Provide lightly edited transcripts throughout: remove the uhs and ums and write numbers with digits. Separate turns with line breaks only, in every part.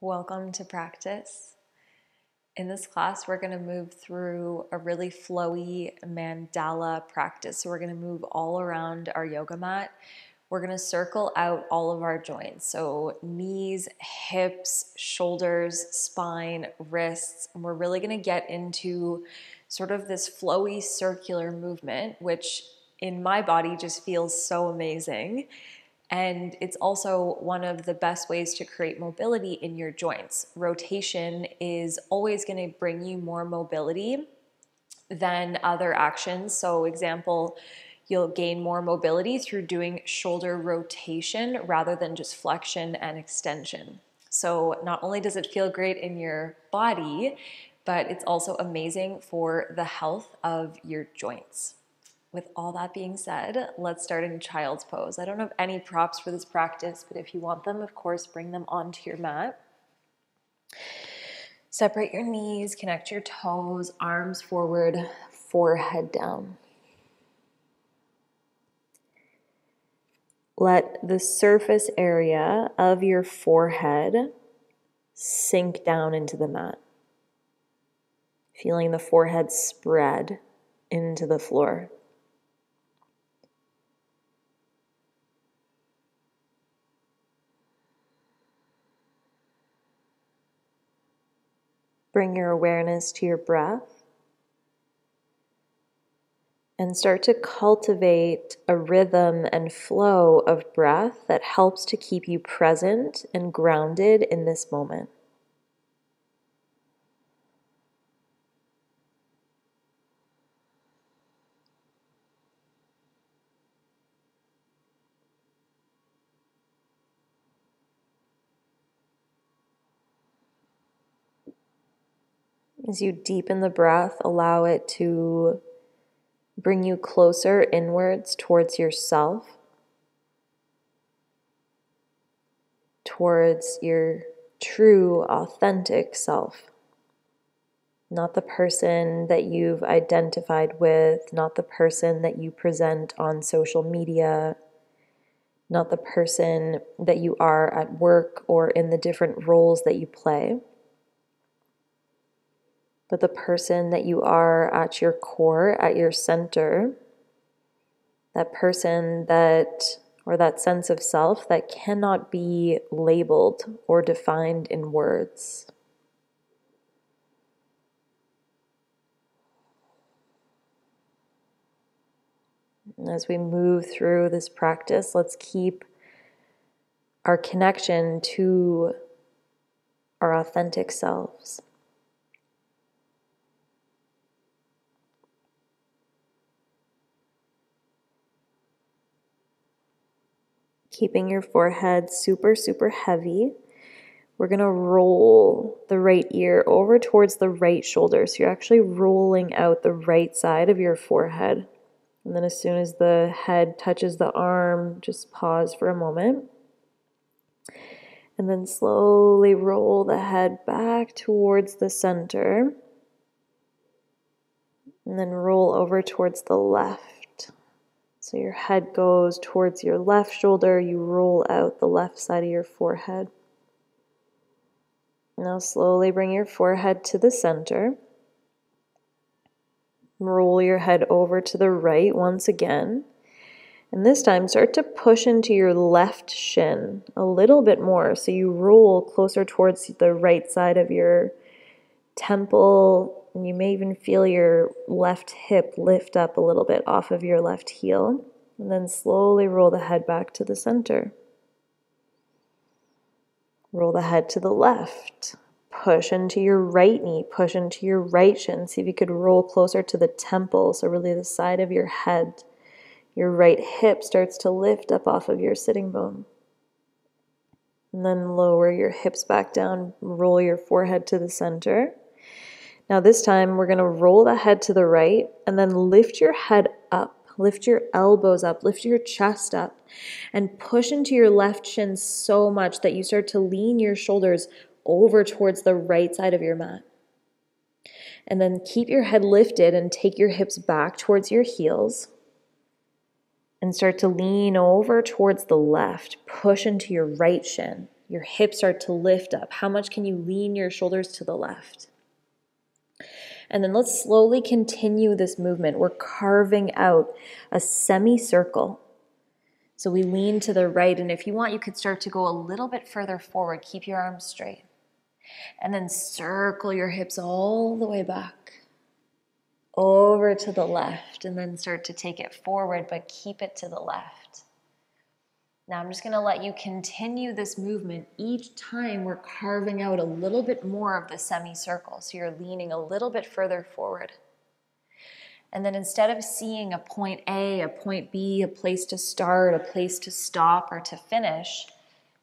Welcome to practice. In this class, we're going to move through a really flowy mandala practice. So we're going to move all around our yoga mat. We're going to circle out all of our joints. So knees, hips, shoulders, spine, wrists. And we're really going to get into sort of this flowy circular movement, which in my body just feels so amazing. And it's also one of the best ways to create mobility in your joints. Rotation is always going to bring you more mobility than other actions. So, example, you'll gain more mobility through doing shoulder rotation rather than just flexion and extension. So, not only does it feel great in your body, but it's also amazing for the health of your joints. With all that being said, let's start in child's pose. I don't have any props for this practice, but if you want them, of course, bring them onto your mat. Separate your knees, connect your toes, arms forward, forehead down. Let the surface area of your forehead sink down into the mat, feeling the forehead spread into the floor. Bring your awareness to your breath and start to cultivate a rhythm and flow of breath that helps to keep you present and grounded in this moment. As you deepen the breath, allow it to bring you closer inwards towards yourself, towards your true, authentic self. Not the person that you've identified with, not the person that you present on social media, not the person that you are at work or in the different roles that you play, but the person that you are at your core, at your center, that person that, or that sense of self that cannot be labeled or defined in words. And as we move through this practice, let's keep our connection to our authentic selves. Keeping your forehead super, super heavy. We're going to roll the right ear over towards the right shoulder. So you're actually rolling out the right side of your forehead. And then as soon as the head touches the arm, just pause for a moment. And then slowly roll the head back towards the center. And then roll over towards the left. So your head goes towards your left shoulder, you roll out the left side of your forehead. Now slowly bring your forehead to the center. Roll your head over to the right once again. And this time start to push into your left shin a little bit more. So you roll closer towards the right side of your temple. And you may even feel your left hip lift up a little bit off of your left heel. And then slowly roll the head back to the center. Roll the head to the left. Push into your right knee. Push into your right shin. See if you could roll closer to the temple. So really the side of your head. Your right hip starts to lift up off of your sitting bone. And then lower your hips back down. Roll your forehead to the center. Now this time we're going to roll the head to the right and then lift your head up. Lift your elbows up, lift your chest up, and push into your left shin so much that you start to lean your shoulders over towards the right side of your mat. And then keep your head lifted and take your hips back towards your heels. And start to lean over towards the left. Push into your right shin. Your hips start to lift up. How much can you lean your shoulders to the left? And then let's slowly continue this movement. We're carving out a semicircle. So we lean to the right, and if you want, you could start to go a little bit further forward. Keep your arms straight. And then circle your hips all the way back, over to the left, and then start to take it forward, but keep it to the left. Now I'm just going to let you continue this movement. Each time we're carving out a little bit more of the semicircle, so you're leaning a little bit further forward. And then instead of seeing a point A, a point B, a place to start, a place to stop, or to finish,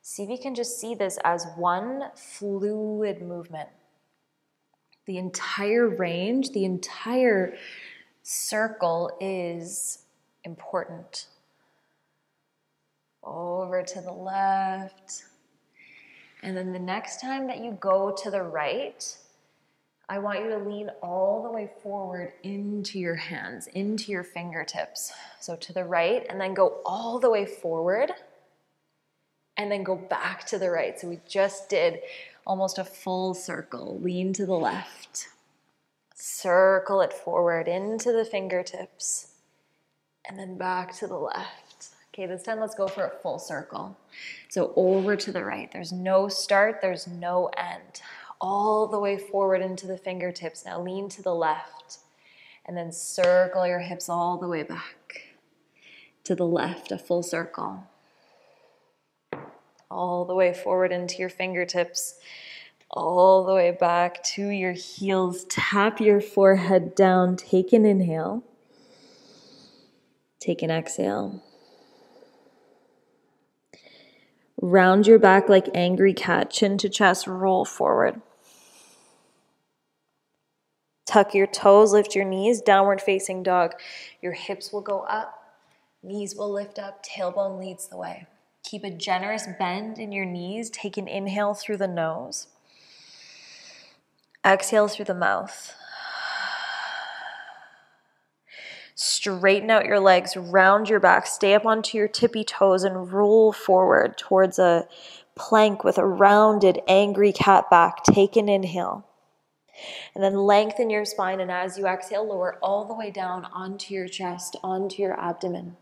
see if you can just see this as one fluid movement. The entire range, the entire circle is important. Over to the left. And then the next time that you go to the right, I want you to lean all the way forward into your hands, into your fingertips. So to the right, and then go all the way forward, and then go back to the right. So we just did almost a full circle. Lean to the left. Circle it forward into the fingertips, and then back to the left. Okay, this time let's go for a full circle. So over to the right. There's no start, there's no end. All the way forward into the fingertips. Now lean to the left. And then circle your hips all the way back. To the left, a full circle. All the way forward into your fingertips. All the way back to your heels. Tap your forehead down. Take an inhale. Take an exhale. Round your back like angry cat, chin to chest, roll forward. Tuck your toes, lift your knees, downward facing dog. Your hips will go up, knees will lift up, tailbone leads the way. Keep a generous bend in your knees. Take an inhale through the nose. Exhale through the mouth. Straighten out your legs, round your back, stay up onto your tippy toes and roll forward towards a plank with a rounded, angry cat back. Take an inhale. And then lengthen your spine, and as you exhale, lower all the way down onto your chest, onto your abdomen.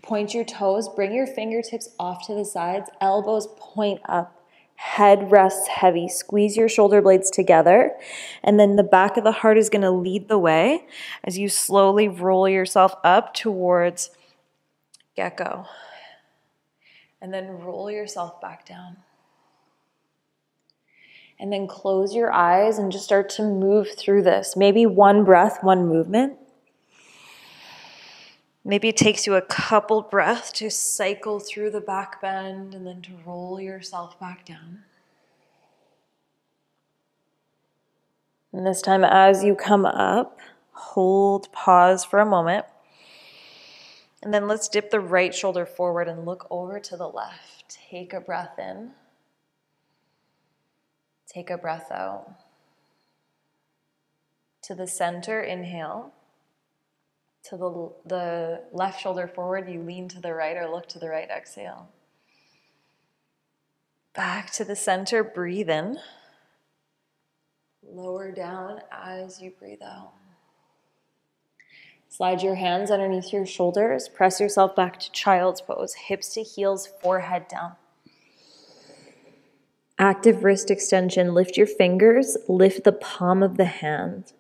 Point your toes, bring your fingertips off to the sides, elbows point up. Head rests heavy. Squeeze your shoulder blades together. And then the back of the heart is going to lead the way as you slowly roll yourself up towards gecko. And then roll yourself back down. And then close your eyes and just start to move through this. Maybe one breath, one movement. Maybe it takes you a couple breaths to cycle through the back bend and then to roll yourself back down. And this time as you come up, hold, pause for a moment. And then let's dip the right shoulder forward and look over to the left. Take a breath in. Take a breath out. To the center, inhale. To the left shoulder forward, you lean to the right or look to the right, exhale. Back to the center, breathe in. Lower down as you breathe out. Slide your hands underneath your shoulders. Press yourself back to child's pose. Hips to heels, forehead down. Active wrist extension. Lift your fingers. Lift the palm of the hand.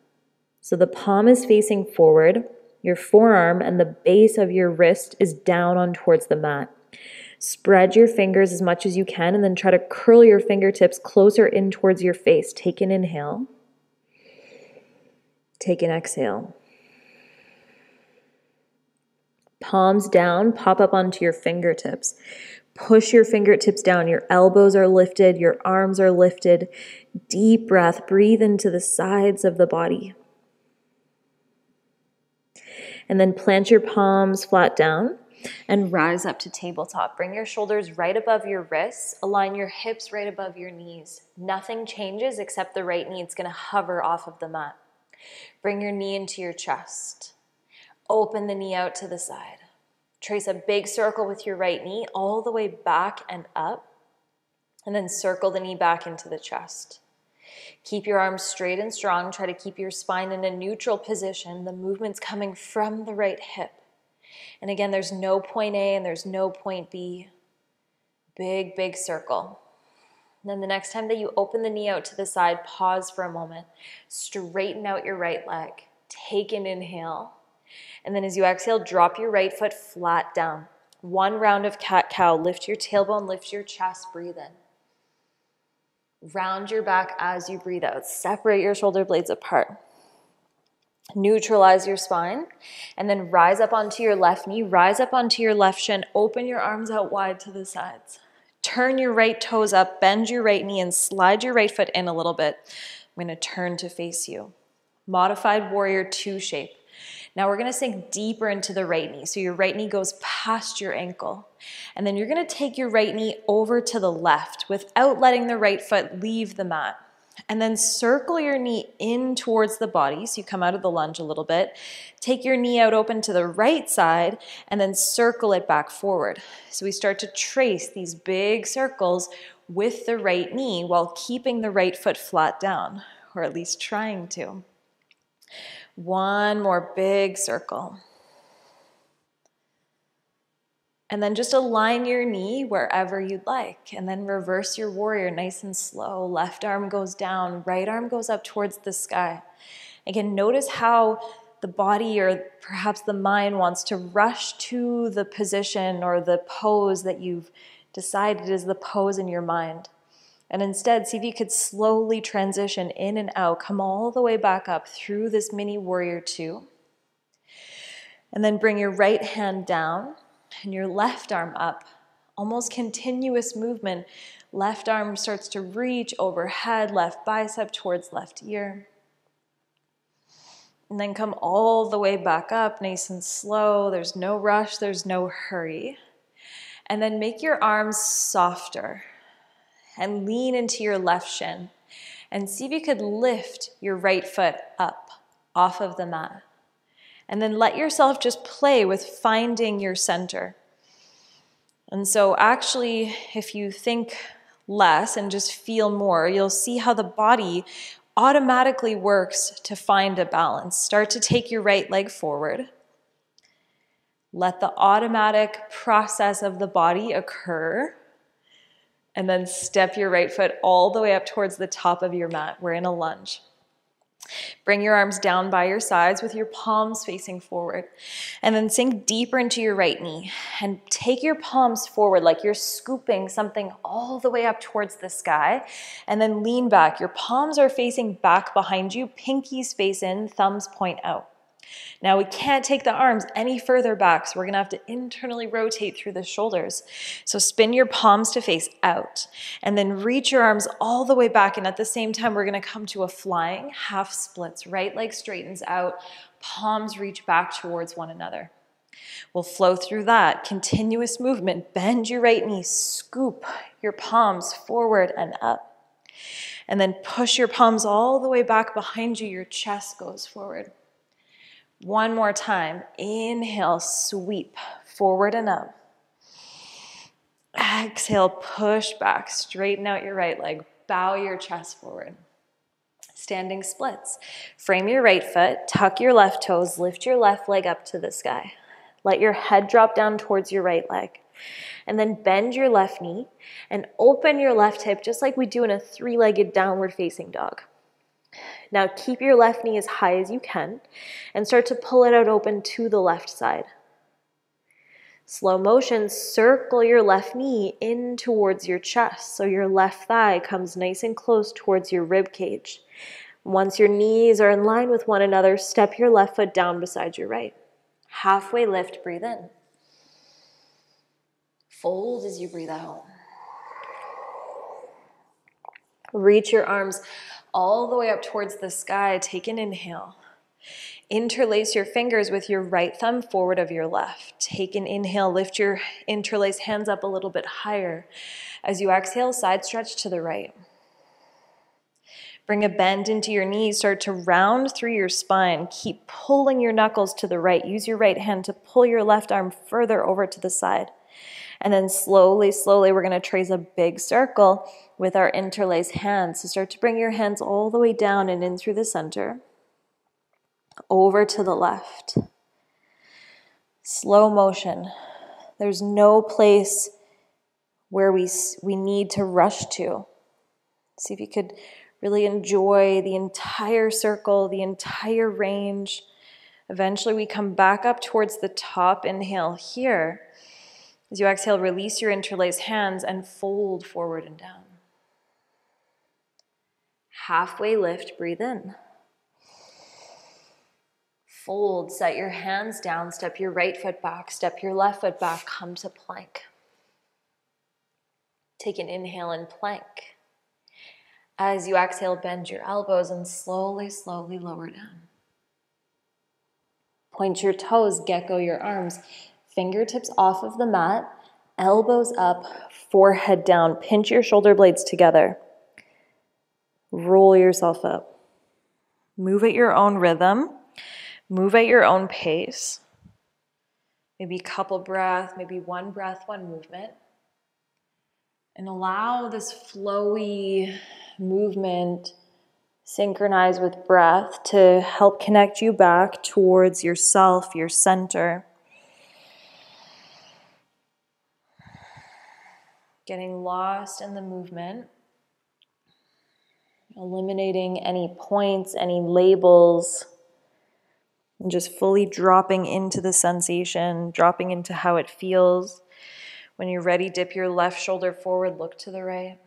So the palm is facing forward. Your forearm and the base of your wrist is down on towards the mat. Spread your fingers as much as you can and then try to curl your fingertips closer in towards your face. Take an inhale. Take an exhale. Palms down, pop up onto your fingertips. Push your fingertips down. Your elbows are lifted. Your arms are lifted. Deep breath. Breathe into the sides of the body. And then plant your palms flat down and rise up to tabletop. Bring your shoulders right above your wrists. Align your hips right above your knees. Nothing changes except the right knee is going to hover off of the mat. Bring your knee into your chest. Open the knee out to the side. Trace a big circle with your right knee all the way back and up. And then circle the knee back into the chest. Keep your arms straight and strong. Try to keep your spine in a neutral position. The movement's coming from the right hip. And again, there's no point A and there's no point B. Big, big circle. And then the next time that you open the knee out to the side, pause for a moment. Straighten out your right leg. Take an inhale. And then as you exhale, drop your right foot flat down. One round of cat-cow. Lift your tailbone, lift your chest, breathe in. Round your back as you breathe out. Separate your shoulder blades apart. Neutralize your spine. And then rise up onto your left knee. Rise up onto your left shin. Open your arms out wide to the sides. Turn your right toes up. Bend your right knee and slide your right foot in a little bit. I'm going to turn to face you. Modified warrior 2 shape. Now we're going to sink deeper into the right knee. So your right knee goes past your ankle. And then you're going to take your right knee over to the left without letting the right foot leave the mat. And then circle your knee in towards the body. So you come out of the lunge a little bit. Take your knee out open to the right side and then circle it back forward. So we start to trace these big circles with the right knee while keeping the right foot flat down, or at least trying to. One more big circle. And then just align your knee wherever you'd like. And then reverse your warrior nice and slow. Left arm goes down, right arm goes up towards the sky. Again, notice how the body or perhaps the mind wants to rush to the position or the pose that you've decided is the pose in your mind. And instead, see if you could slowly transition in and out. Come all the way back up through this mini warrior 2. And then bring your right hand down and your left arm up. Almost continuous movement. Left arm starts to reach overhead, left bicep towards left ear. And then come all the way back up, nice and slow. There's no rush, there's no hurry. And then make your arms softer. And lean into your left shin. And see if you could lift your right foot up off of the mat. And then let yourself just play with finding your center. And so actually, if you think less and just feel more, you'll see how the body automatically works to find a balance. Start to take your right leg forward. Let the automatic process of the body occur. And then step your right foot all the way up towards the top of your mat. We're in a lunge. Bring your arms down by your sides with your palms facing forward. And then sink deeper into your right knee. And take your palms forward like you're scooping something all the way up towards the sky. And then lean back. Your palms are facing back behind you. Pinkies face in, thumbs point out. Now we can't take the arms any further back, so we're going to have to internally rotate through the shoulders. So spin your palms to face out, and then reach your arms all the way back, and at the same time we're going to come to a flying half splits. Right leg straightens out, palms reach back towards one another. We'll flow through that. Continuous movement. Bend your right knee, scoop your palms forward and up. And then push your palms all the way back behind you, your chest goes forward. One more time. Inhale, sweep forward and up. Exhale, push back. Straighten out your right leg. Bow your chest forward. Standing splits. Frame your right foot. Tuck your left toes. Lift your left leg up to the sky. Let your head drop down towards your right leg. And then bend your left knee and open your left hip just like we do in a 3-legged downward facing dog. Now keep your left knee as high as you can and start to pull it out open to the left side. Slow motion, circle your left knee in towards your chest so your left thigh comes nice and close towards your rib cage. Once your knees are in line with one another, step your left foot down beside your right. Halfway lift, breathe in. Fold as you breathe out. Reach your arms all the way up towards the sky. Take an inhale. Interlace your fingers with your right thumb forward of your left. Take an inhale. Lift your interlaced hands up a little bit higher. As you exhale, side stretch to the right. Bring a bend into your knees. Start to round through your spine. Keep pulling your knuckles to the right. Use your right hand to pull your left arm further over to the side. And then slowly, slowly, we're going to trace a big circle with our interlaced hands. So start to bring your hands all the way down and in through the center, over to the left. Slow motion. There's no place where we need to rush to. See if you could really enjoy the entire circle, the entire range. Eventually we come back up towards the top. Inhale here. As you exhale, release your interlaced hands and fold forward and down. Halfway lift, breathe in. Fold, set your hands down, step your right foot back, step your left foot back, come to plank. Take an inhale and plank. As you exhale, bend your elbows and slowly, slowly lower down. Point your toes, gecko your arms, fingertips off of the mat, elbows up, forehead down, pinch your shoulder blades together. Roll yourself up. Move at your own rhythm. Move at your own pace. Maybe a couple breath, maybe one breath, one movement. And allow this flowy movement, synchronized with breath, to help connect you back towards yourself, your center. Getting lost in the movement. Eliminating any points, any labels. And just fully dropping into the sensation, dropping into how it feels. When you're ready, dip your left shoulder forward, look to the right.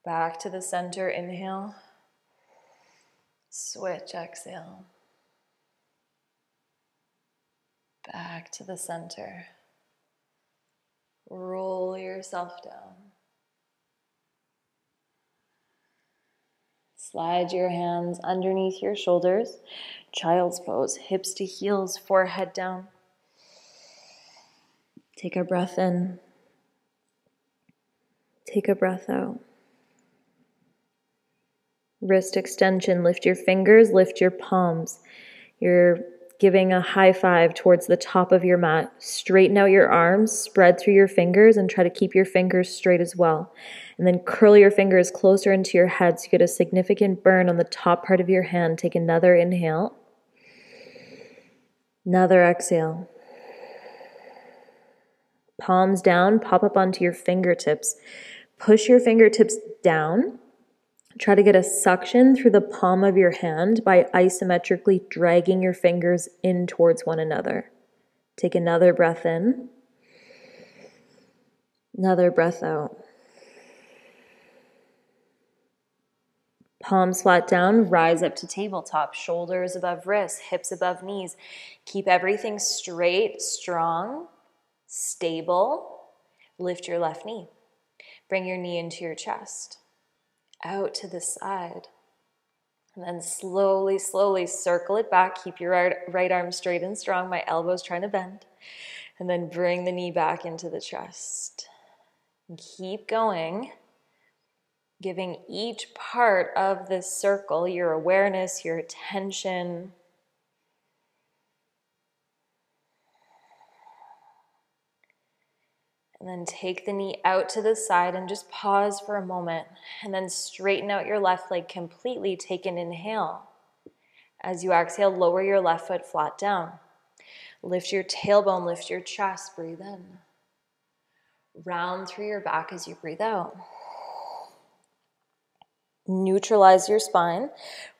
Back to the center, inhale. Switch, exhale. Back to the center. Roll yourself down. Slide your hands underneath your shoulders. Child's pose, hips to heels, forehead down. Take a breath in. Take a breath out. Wrist extension, lift your fingers, lift your palms. You're giving a high five towards the top of your mat. Straighten out your arms, spread through your fingers, and try to keep your fingers straight as well. And then curl your fingers closer into your head so you get a significant burn on the top part of your hand. Take another inhale. Another exhale. Palms down, pop up onto your fingertips. Push your fingertips down. Try to get a suction through the palm of your hand by isometrically dragging your fingers in towards one another. Take another breath in. Another breath out. Palms flat down, rise up to tabletop, shoulders above wrists, hips above knees. Keep everything straight, strong, stable. Lift your left knee. Bring your knee into your chest. Out to the side. And then slowly, slowly circle it back. Keep your right arm straight and strong. My elbow's trying to bend. And then bring the knee back into the chest. And keep going. Giving each part of this circle your awareness, your attention. And then take the knee out to the side and just pause for a moment. And then straighten out your left leg completely. Take an inhale. As you exhale, lower your left foot flat down. Lift your tailbone, lift your chest, breathe in. Round through your back as you breathe out. Neutralize your spine.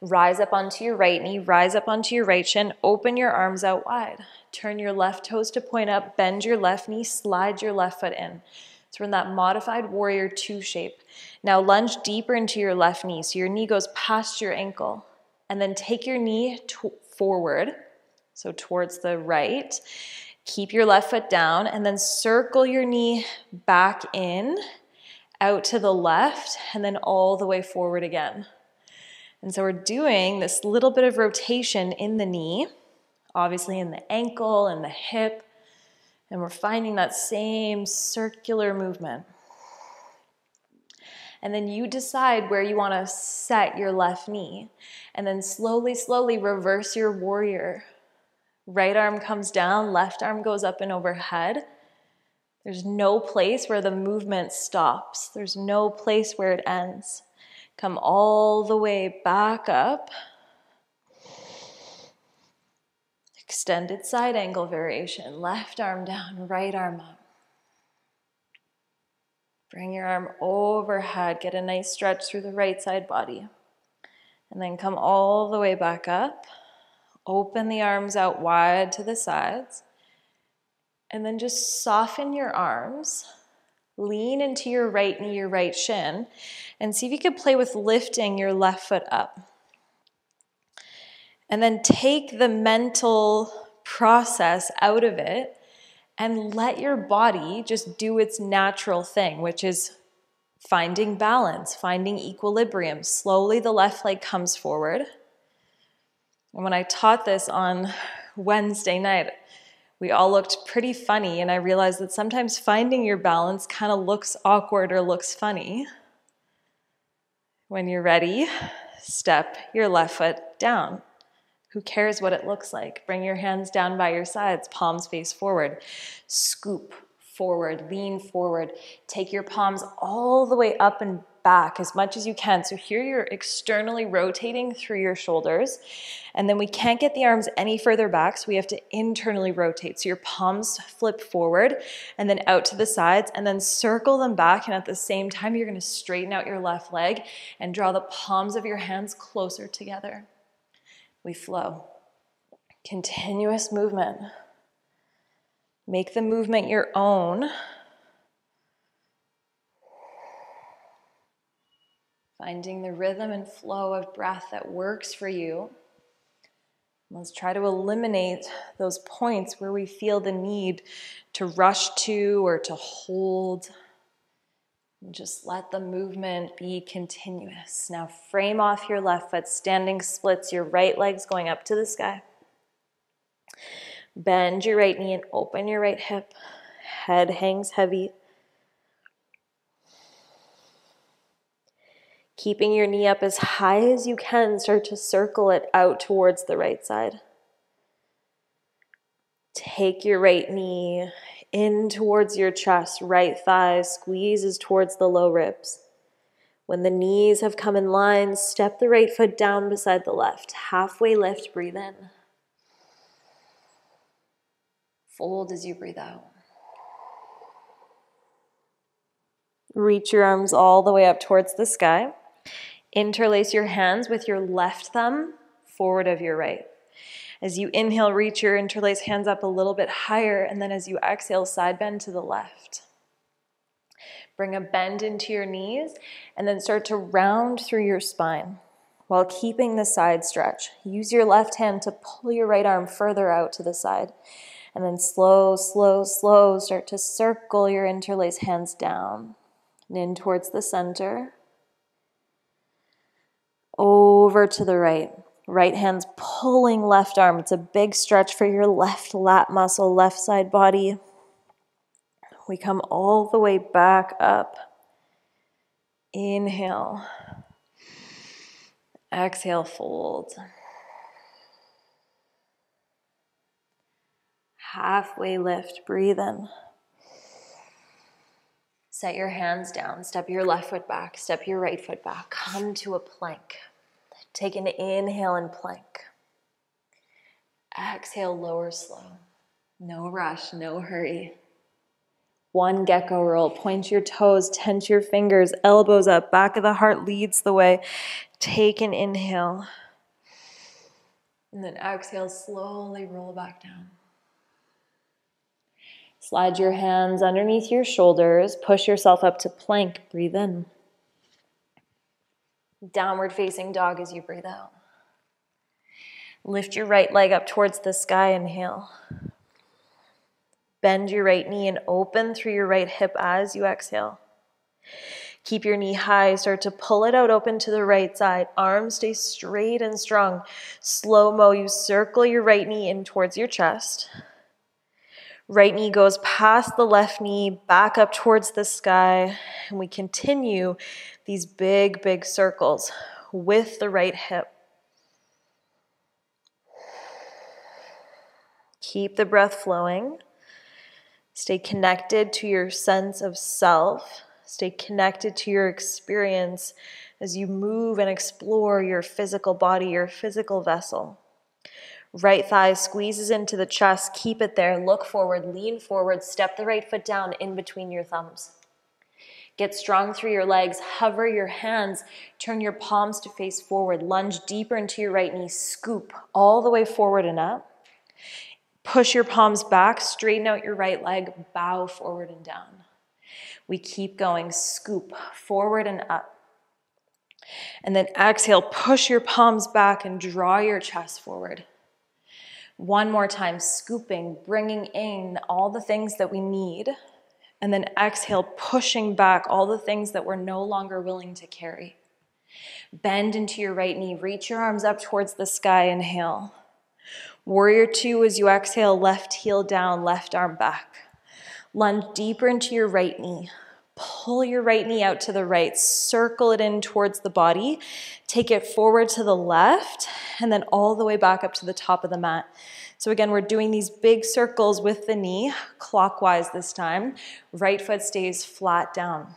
Rise up onto your right knee, rise up onto your right shin, open your arms out wide. Turn your left toes to point up, bend your left knee, slide your left foot in. So we're in that modified warrior 2 shape. Now lunge deeper into your left knee, so your knee goes past your ankle. And then take your knee forward, so towards the right. Keep your left foot down, and then circle your knee back in, out to the left, and then all the way forward again. And so we're doing this little bit of rotation in the knee, obviously in the ankle and the hip, and we're finding that same circular movement. And then you decide where you want to set your left knee, and then slowly, slowly reverse your warrior. Right arm comes down, left arm goes up and overhead. There's no place where the movement stops. There's no place where it ends. Come all the way back up. Extended side angle variation. Left arm down, right arm up. Bring your arm overhead. Get a nice stretch through the right side body. And then come all the way back up. Open the arms out wide to the sides. And then just soften your arms. Lean into your right knee, your right shin. And see if you can play with lifting your left foot up. And then take the mental process out of it and let your body just do its natural thing, which is finding balance, finding equilibrium. Slowly the left leg comes forward. And when I taught this on Wednesday night, we all looked pretty funny, and I realized that sometimes finding your balance kind of looks awkward or looks funny. When you're ready, step your left foot down. Who cares what it looks like? Bring your hands down by your sides, palms face forward. Scoop forward, lean forward. Take your palms all the way up and back as much as you can. So here you're externally rotating through your shoulders. And then we can't get the arms any further back, so we have to internally rotate. So your palms flip forward and then out to the sides and then circle them back. And at the same time, you're going to straighten out your left leg and draw the palms of your hands closer together. We flow. Continuous movement. Make the movement your own. Finding the rhythm and flow of breath that works for you. Let's try to eliminate those points where we feel the need to rush to or to hold. And just let the movement be continuous. Now frame off your left foot, standing splits, your right leg's going up to the sky. Bend your right knee and open your right hip. Head hangs heavy. Keeping your knee up as high as you can, start to circle it out towards the right side. Take your right knee in towards your chest, right thigh squeezes towards the low ribs. When the knees have come in line, step the right foot down beside the left. Halfway lift, breathe in. Fold as you breathe out. Reach your arms all the way up towards the sky. Interlace your hands with your left thumb forward of your right. As you inhale, reach your interlaced hands up a little bit higher, and then as you exhale, side bend to the left. Bring a bend into your knees, and then start to round through your spine while keeping the side stretch. Use your left hand to pull your right arm further out to the side, and then slow, slow, slow, start to circle your interlaced hands down and in towards the center. Over to the right. Right hand's pulling left arm. It's a big stretch for your left lat muscle, left side body. We come all the way back up. Inhale. Exhale, fold. Halfway lift, breathe in. Set your hands down, step your left foot back, step your right foot back. Come to a plank. Take an inhale and plank. Exhale, lower slow. No rush, no hurry. One gecko roll. Point your toes, tense your fingers, elbows up, back of the heart leads the way. Take an inhale. And then exhale, slowly roll back down. Slide your hands underneath your shoulders. Push yourself up to plank. Breathe in. Downward facing dog as you breathe out. Lift your right leg up towards the sky. Inhale. Bend your right knee and open through your right hip as you exhale. Keep your knee high. Start to pull it out open to the right side. Arms stay straight and strong. Slow-mo, you circle your right knee in towards your chest. Right knee goes past the left knee, back up towards the sky. And we continue these big, big circles with the right hip.
Keep the breath flowing. Stay connected to your sense of self. Stay connected to your experience as you move and explore your physical body, your physical vessel. Right thigh squeezes into the chest. Keep it there. Look forward, lean forward, step the right foot down in between your thumbs. Get strong through your legs. Hover your hands. Turn your palms to face forward. Lunge deeper into your right knee. Scoop all the way forward and up. Push your palms back, straighten out your right leg, bow forward and down. We keep going, scoop forward and up. And then exhale, push your palms back and draw your chest forward. One more time, scooping, bringing in all the things that we need. And then exhale, pushing back all the things that we're no longer willing to carry. Bend into your right knee, reach your arms up towards the sky, inhale. Warrior two as you exhale, left heel down, left arm back. Lunge deeper into your right knee. Pull your right knee out to the right, circle it in towards the body, take it forward to the left, and then all the way back up to the top of the mat. So again, we're doing these big circles with the knee, clockwise this time. Right foot stays flat down.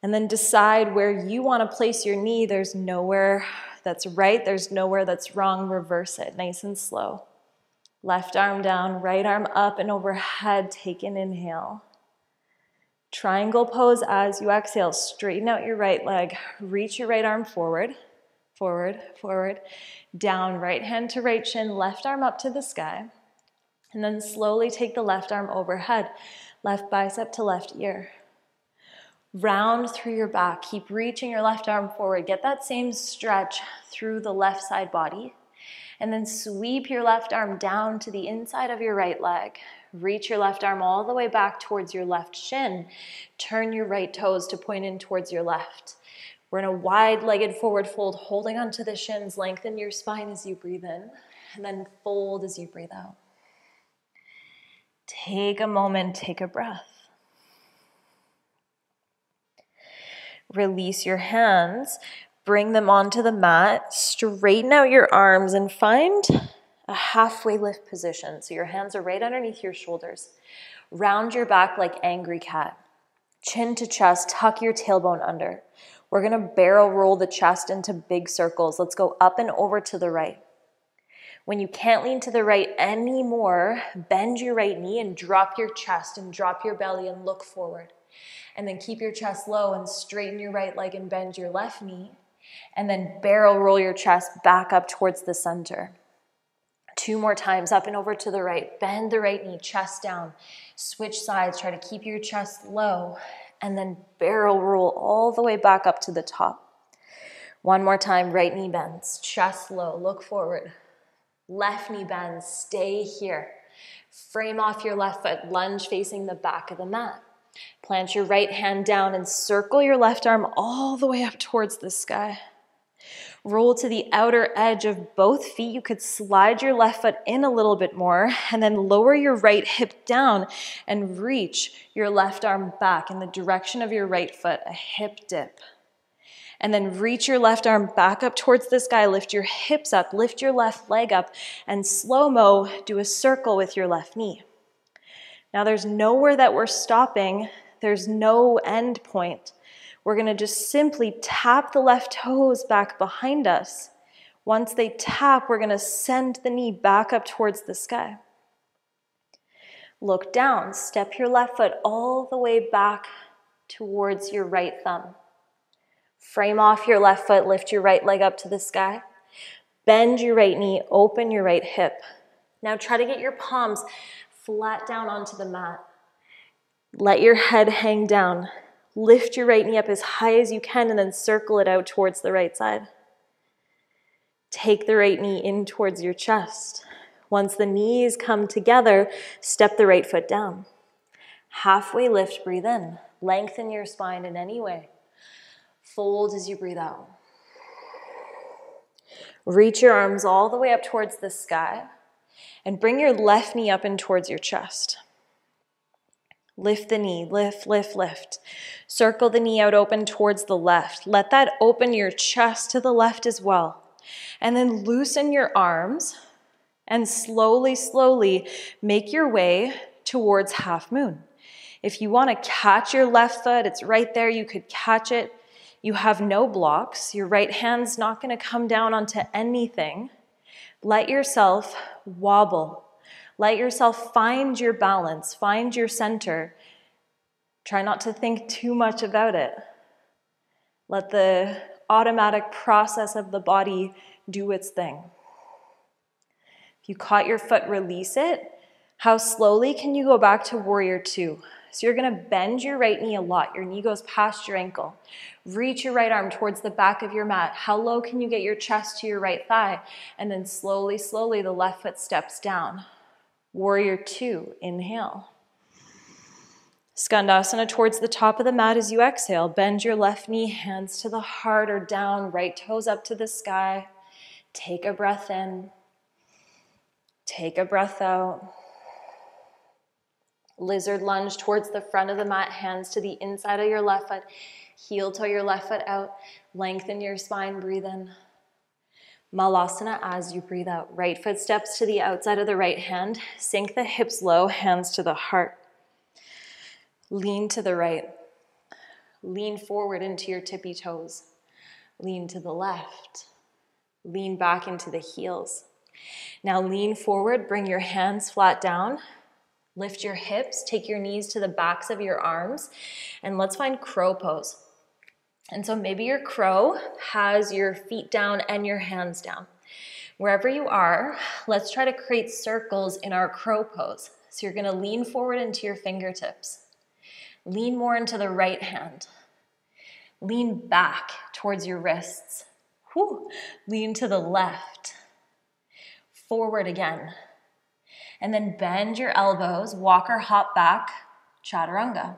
And then decide where you want to place your knee. There's nowhere that's right, there's nowhere that's wrong. Reverse it, nice and slow. Left arm down, right arm up and overhead. Take an inhale. Triangle pose as you exhale. Straighten out your right leg. Reach your right arm forward, forward, forward. Down, right hand to right shin, left arm up to the sky. And then slowly take the left arm overhead. Left bicep to left ear. Round through your back. Keep reaching your left arm forward. Get that same stretch through the left side body. And then sweep your left arm down to the inside of your right leg. Reach your left arm all the way back towards your left shin. Turn your right toes to point in towards your left. We're in a wide-legged forward fold, holding onto the shins. Lengthen your spine as you breathe in, and then fold as you breathe out. Take a moment, take a breath. Release your hands, bring them onto the mat, straighten out your arms and find a halfway lift position. So your hands are right underneath your shoulders. Round your back like angry cat. Chin to chest, tuck your tailbone under. We're gonna barrel roll the chest into big circles. Let's go up and over to the right. When you can't lean to the right anymore, bend your right knee and drop your chest and drop your belly and look forward. And then keep your chest low and straighten your right leg and bend your left knee. And then barrel roll your chest back up towards the center. 2 more times, up and over to the right. Bend the right knee, chest down. Switch sides, try to keep your chest low. And then barrel roll all the way back up to the top. 1 more time, right knee bends, chest low, look forward. Left knee bends, stay here. Frame off your left foot, lunge facing the back of the mat. Plant your right hand down and circle your left arm all the way up towards the sky. Roll to the outer edge of both feet. You could slide your left foot in a little bit more and then lower your right hip down and reach your left arm back in the direction of your right foot, a hip dip. And then reach your left arm back up towards the sky. Lift your hips up, lift your left leg up, and slow-mo, do a circle with your left knee. Now there's nowhere that we're stopping. There's no end point. We're gonna just simply tap the left toes back behind us. Once they tap, we're gonna send the knee back up towards the sky. Look down, step your left foot all the way back towards your right thumb. Frame off your left foot, lift your right leg up to the sky. Bend your right knee, open your right hip. Now try to get your palms flat down onto the mat. Let your head hang down. Lift your right knee up as high as you can and then circle it out towards the right side. Take the right knee in towards your chest. Once the knees come together, step the right foot down. Halfway lift, breathe in. Lengthen your spine in any way. Fold as you breathe out. Reach your arms all the way up towards the sky and bring your left knee up and towards your chest. Lift the knee, lift, lift, lift. Circle the knee out open towards the left. Let that open your chest to the left as well. And then loosen your arms And slowly, slowly make your way towards half moon. If you want to catch your left foot, it's right there. You could catch it. You have no blocks. Your right hand's not going to come down onto anything. Let yourself wobble. Let yourself find your balance, find your center. Try not to think too much about it. Let the automatic process of the body do its thing. If you caught your foot, release it. How slowly can you go back to warrior two? So you're going to bend your right knee a lot. Your knee goes past your ankle. Reach your right arm towards the back of your mat. How low can you get your chest to your right thigh? And then slowly, slowly, the left foot steps down. Warrior two, inhale. Skandasana towards the top of the mat as you exhale. Bend your left knee, hands to the heart or down, right toes up to the sky. Take a breath in. Take a breath out. Lizard lunge towards the front of the mat, hands to the inside of your left foot. Heel toe your left foot out. Lengthen your spine, breathe in. Malasana as you breathe out. Right foot steps to the outside of the right hand. Sink the hips low, hands to the heart. Lean to the right. Lean forward into your tippy toes. Lean to the left. Lean back into the heels. Now lean forward, bring your hands flat down. Lift your hips, take your knees to the backs of your arms, and let's find crow pose. And so maybe your crow has your feet down and your hands down. Wherever you are, let's try to create circles in our crow pose. So you're gonna lean forward into your fingertips. Lean more into the right hand. Lean back towards your wrists. Whew. Lean to the left. Forward again. And then bend your elbows, walk or hop back, chaturanga.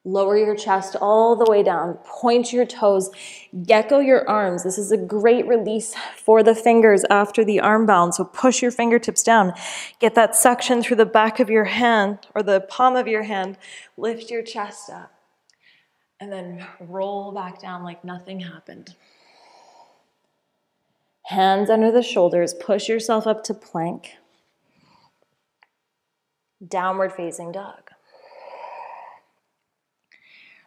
Lower your chest all the way down. Point your toes. Gecko your arms. This is a great release for the fingers after the arm balance. So push your fingertips down. Get that suction through the back of your hand or the palm of your hand. Lift your chest up. And then roll back down like nothing happened. Hands under the shoulders. Push yourself up to plank. Downward facing dog.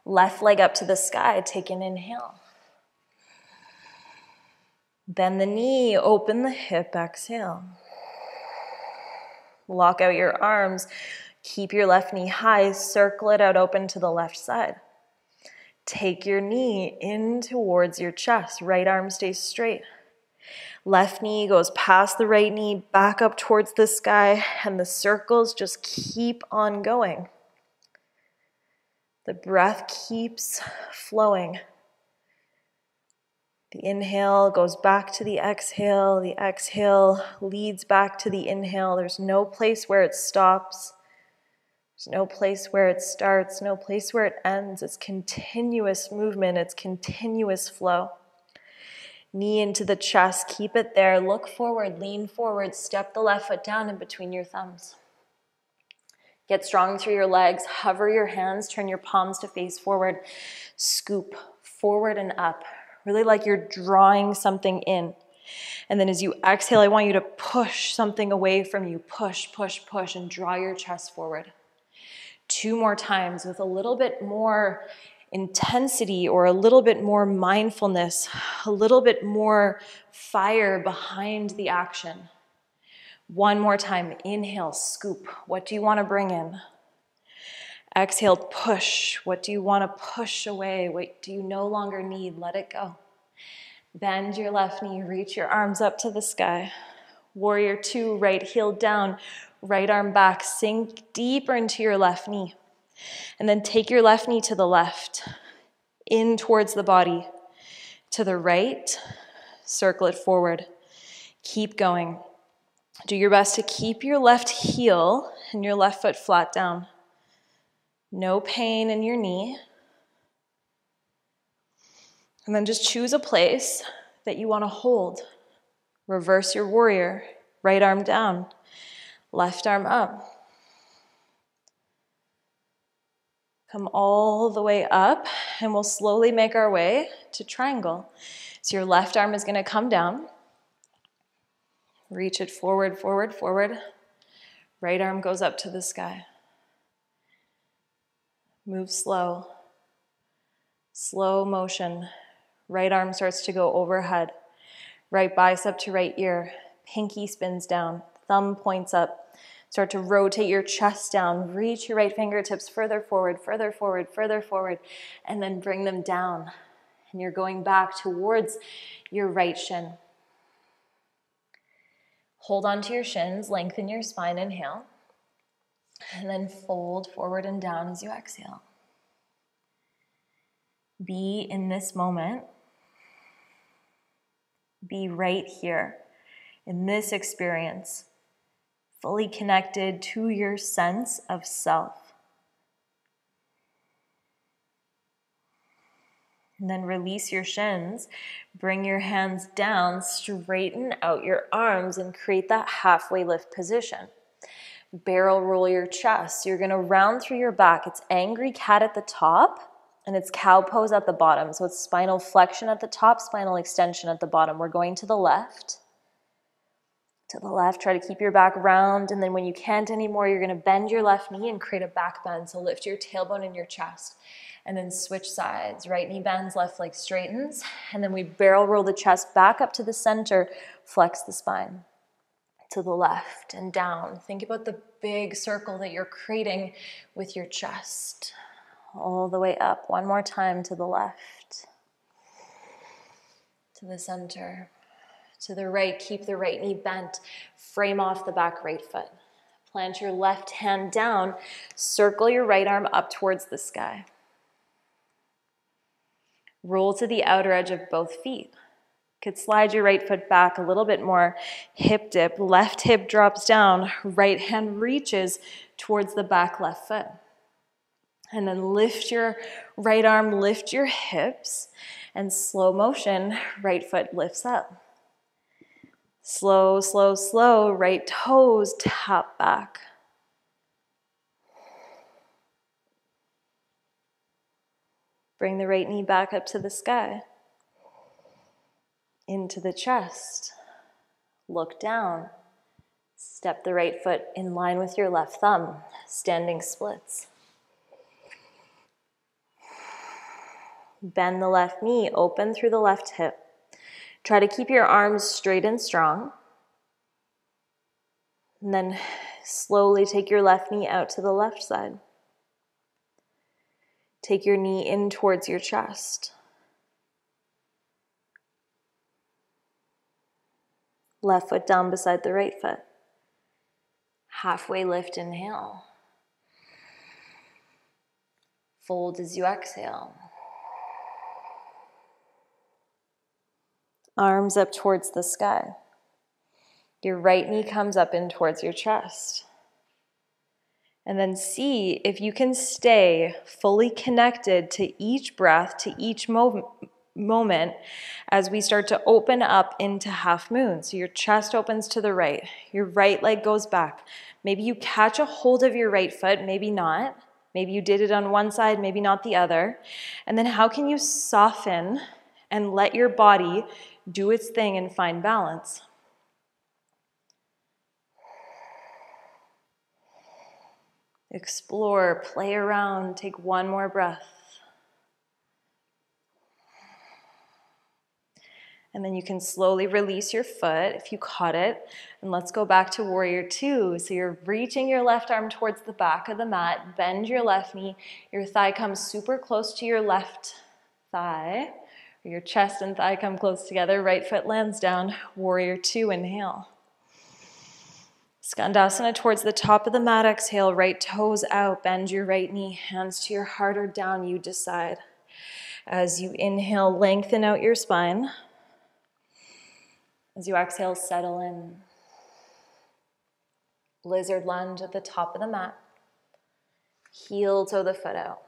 Left leg up to the sky, take an inhale. Bend the knee, open the hip, exhale. Lock out your arms, keep your left knee high, circle it out open to the left side. Take your knee in towards your chest, right arm stays straight. Left knee goes past the right knee, back up towards the sky, and the circles just keep on going. The breath keeps flowing. The inhale goes back to the exhale leads back to the inhale. There's no place where it stops. There's no place where it starts, no place where it ends. It's continuous movement, it's continuous flow. Knee into the chest, keep it there. Look forward, lean forward, step the left foot down in between your thumbs. Get strong through your legs, hover your hands, turn your palms to face forward, scoop forward and up, really like you're drawing something in. And then as you exhale, I want you to push something away from you. Push, push, push, and draw your chest forward. 2 more times with a little bit more intensity or a little bit more mindfulness, a little bit more fire behind the action. 1 more time, inhale, scoop. What do you want to bring in? Exhale, push. What do you want to push away? What do you no longer need? Let it go. Bend your left knee, reach your arms up to the sky. Warrior two, right heel down, right arm back. Sink deeper into your left knee. And then take your left knee to the left, in towards the body. To the right, circle it forward. Keep going. Do your best to keep your left heel and your left foot flat down. No pain in your knee. And then just choose a place that you want to hold. Reverse your warrior. Right arm down, left arm up. Come all the way up, and we'll slowly make our way to triangle. So your left arm is going to come down. Reach it forward, forward, forward. Right arm goes up to the sky. Move slow. Slow motion. Right arm starts to go overhead. Right bicep to right ear. Pinky spins down. Thumb points up. Start to rotate your chest down. Reach your right fingertips further forward, further forward, further forward, and then bring them down. And you're going back towards your right shin. Hold onto your shins, lengthen your spine, inhale. And then fold forward and down as you exhale. Be in this moment. Be right here in this experience, fully connected to your sense of self. And then release your shins, bring your hands down, straighten out your arms, and create that halfway lift position. Barrel roll your chest. You're gonna round through your back. It's angry cat at the top, and it's cow pose at the bottom. So it's spinal flexion at the top, spinal extension at the bottom. We're going to the left. To the left, try to keep your back round, and then when you can't anymore, you're gonna bend your left knee and create a back bend. So lift your tailbone in your chest, and then switch sides. Right knee bends, left leg straightens, and then we barrel roll the chest back up to the center, flex the spine. To the left and down. Think about the big circle that you're creating with your chest. All the way up. One more time to the left. To the center. To the right, keep the right knee bent. Frame off the back right foot. Plant your left hand down. Circle your right arm up towards the sky. Roll to the outer edge of both feet. Could slide your right foot back a little bit more. Hip dip, left hip drops down. Right hand reaches towards the back left foot. And then lift your right arm, lift your hips, and slow motion, right foot lifts up. Slow, slow, slow, right toes tap back. Bring the right knee back up to the sky. Into the chest. Look down. Step the right foot in line with your left thumb. Standing splits. Bend the left knee, open through the left hip. Try to keep your arms straight and strong. And then slowly take your left knee out to the left side. Take your knee in towards your chest. Left foot down beside the right foot. Halfway lift, inhale. Fold as you exhale. Arms up towards the sky. Your right knee comes up in towards your chest. And then see if you can stay fully connected to each breath, to each moment as we start to open up into half moon. So your chest opens to the right. Your right leg goes back. Maybe you catch a hold of your right foot, maybe not. Maybe you did it on one side, maybe not the other. And then how can you soften and let your body do its thing and find balance? Explore, play around, take one more breath. And then you can slowly release your foot if you caught it. And let's go back to warrior two. So you're reaching your left arm towards the back of the mat. Bend your left knee. Your thigh comes super close to your left thigh. Your chest and thigh come close together. Right foot lands down. Warrior two, inhale. Skandasana towards the top of the mat. Exhale, right toes out. Bend your right knee. Hands to your heart or down, you decide. As you inhale, lengthen out your spine. As you exhale, settle in. Lizard lunge at the top of the mat. Heel toe the foot out.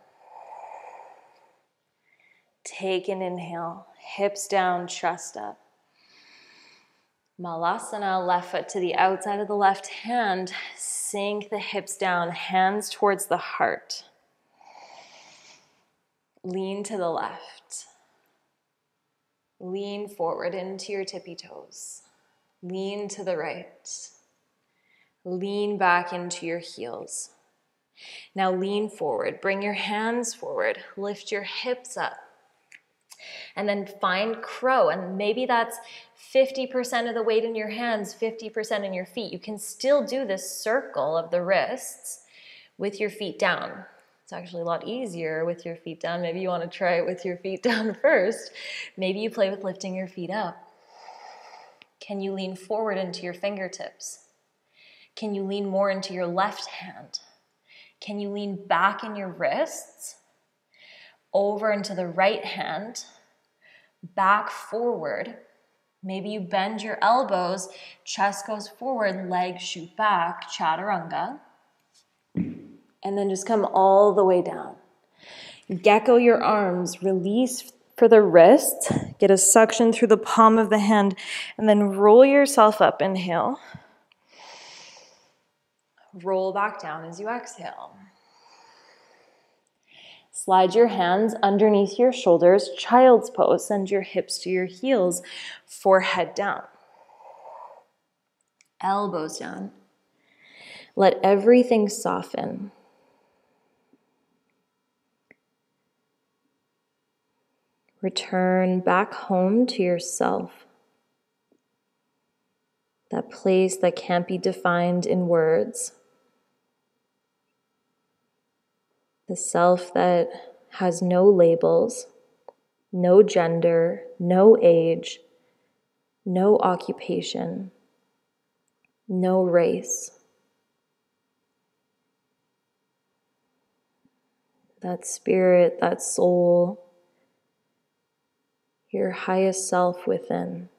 Take an inhale. Hips down, chest up. Malasana, left foot to the outside of the left hand. Sink the hips down, hands towards the heart. Lean to the left. Lean forward into your tippy toes. Lean to the right. Lean back into your heels. Now lean forward. Bring your hands forward. Lift your hips up. And then find crow. And maybe that's 50% of the weight in your hands, 50% in your feet. You can still do this circle of the wrists with your feet down. It's actually a lot easier with your feet down. Maybe you want to try it with your feet down first. Maybe you play with lifting your feet up. Can you lean forward into your fingertips? Can you lean more into your left hand? Can you lean back in your wrists? Over into the right hand? Back forward. Maybe you bend your elbows, chest goes forward, legs shoot back, chaturanga. And then just come all the way down. Gecko your arms, release for the wrists, get a suction through the palm of the hand, and then roll yourself up, inhale. Roll back down as you exhale. Slide your hands underneath your shoulders, child's pose. Send your hips to your heels, forehead down. Elbows down. Let everything soften. Return back home to yourself. That place that can't be defined in words. The self that has no labels, no gender, no age, no occupation, no race. That spirit, that soul, your highest self within.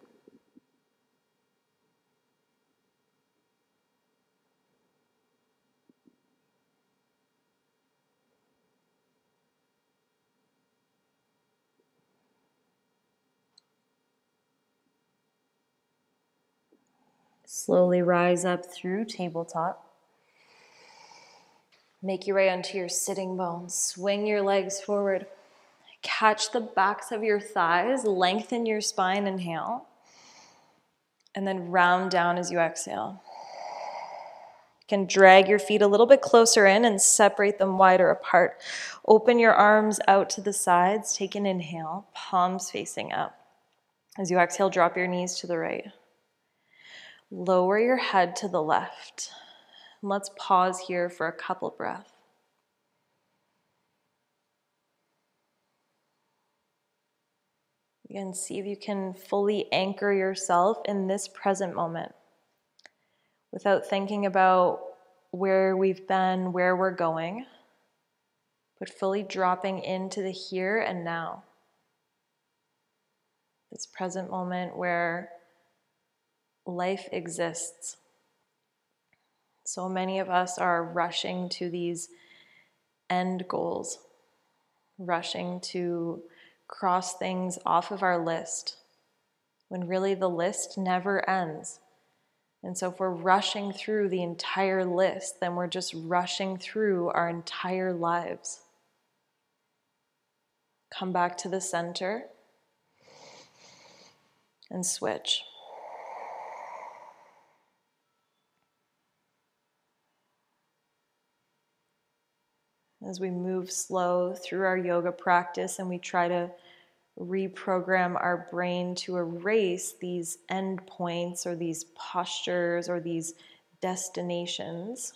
Slowly rise up through tabletop. Make your way onto your sitting bones. Swing your legs forward. Catch the backs of your thighs. Lengthen your spine. Inhale. And then round down as you exhale. You can drag your feet a little bit closer in and separate them wider apart. Open your arms out to the sides. Take an inhale. Palms facing up. As you exhale, drop your knees to the right. Lower your head to the left. Let's pause here for a couple breaths. Again, see if you can fully anchor yourself in this present moment without thinking about where we've been, where we're going, but fully dropping into the here and now. This present moment where life exists. So many of us are rushing to these end goals, rushing to cross things off of our list, when really the list never ends. And so if we're rushing through the entire list, then we're just rushing through our entire lives. Come back to the center and switch. As we move slow through our yoga practice and we try to reprogram our brain to erase these endpoints or these postures or these destinations,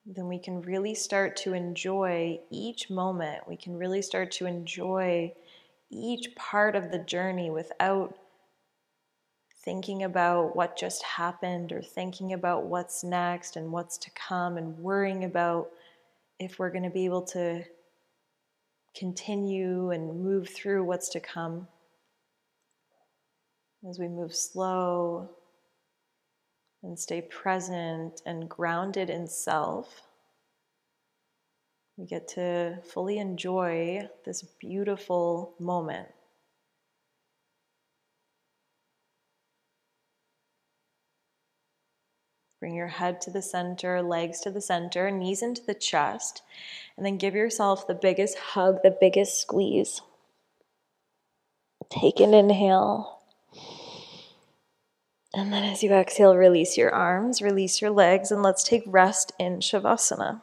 then we can really start to enjoy each moment. We can really start to enjoy each part of the journey without thinking about what just happened or thinking about what's next and what's to come and worrying about if we're going to be able to continue and move through what's to come. As we move slow and stay present and grounded in self, we get to fully enjoy this beautiful moment. Bring your head to the center, legs to the center, knees into the chest, and then give yourself the biggest hug, the biggest squeeze. Take an inhale. And then as you exhale, release your arms, release your legs, and let's take rest in Shavasana.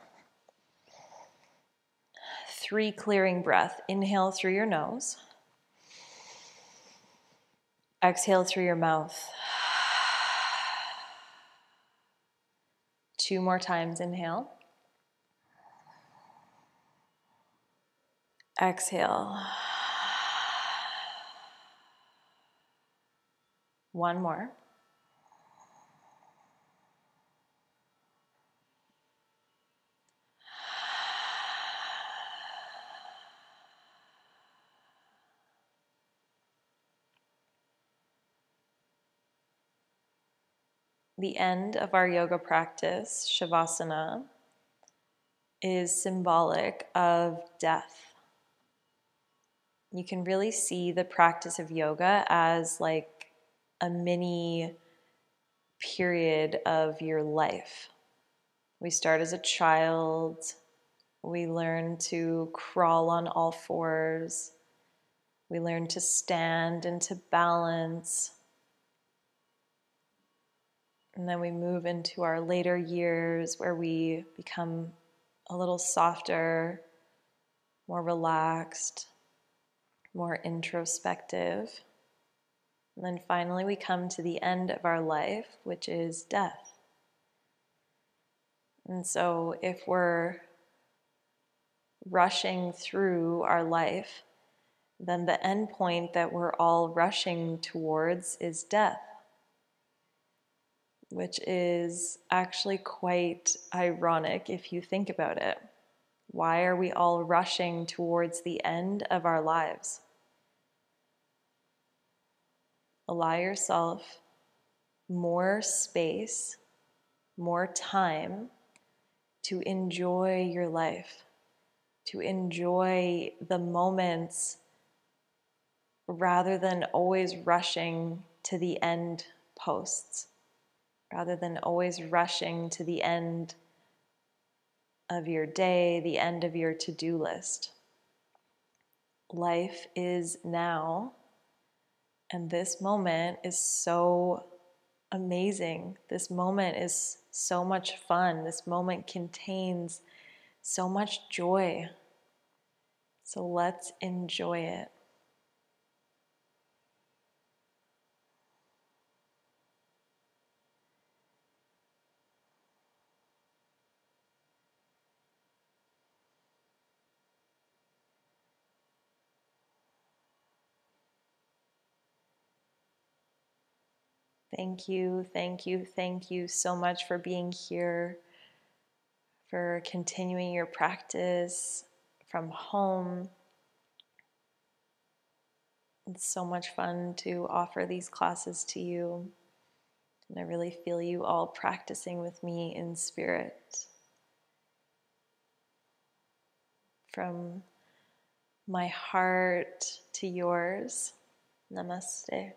3 clearing breath. Inhale through your nose. Exhale through your mouth. 2 more times. Inhale. Exhale. 1 more. The end of our yoga practice, Shavasana, is symbolic of death. You can really see the practice of yoga as like a mini period of your life. We start as a child, we learn to crawl on all fours, we learn to stand and to balance, and then we move into our later years where we become a little softer, more relaxed, more introspective. And then finally we come to the end of our life, which is death. And so if we're rushing through our life, then the end point that we're all rushing towards is death, which is actually quite ironic if you think about it. Why are we all rushing towards the end of our lives? Allow yourself more space, more time to enjoy your life, to enjoy the moments rather than always rushing to the end posts, rather than always rushing to the end of your day, the end of your to-do list. Life is now, and this moment is so amazing. This moment is so much fun. This moment contains so much joy. So let's enjoy it. Thank you, thank you, thank you so much for being here, for continuing your practice from home. It's so much fun to offer these classes to you. And I really feel you all practicing with me in spirit. From my heart to yours, namaste.